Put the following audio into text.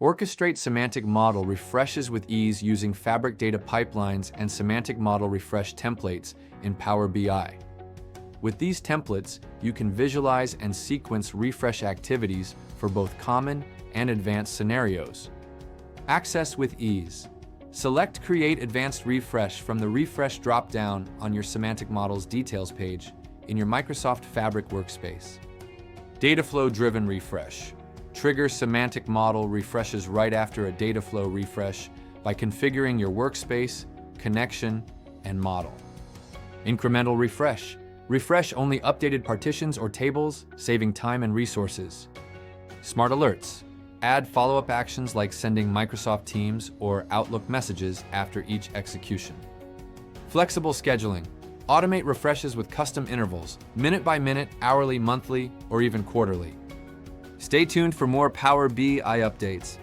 Orchestrate Semantic Model refreshes with ease using Fabric data pipelines and Semantic Model refresh templates in Power BI. With these templates, you can visualize and sequence refresh activities for both common and advanced scenarios. Access with ease. Select Create Advanced Refresh from the Refresh drop-down on your Semantic Models details page in your Microsoft Fabric workspace. Dataflow-driven refresh. Trigger Semantic Model refreshes right after a Dataflow refresh by configuring your workspace, connection, and model. Incremental refresh. Refresh only updated partitions or tables, saving time and resources. Smart alerts. Add follow-up actions like sending Microsoft Teams or Outlook messages after each execution. Flexible scheduling. Automate refreshes with custom intervals, minute by minute, hourly, monthly, or even quarterly. Stay tuned for more Power BI updates.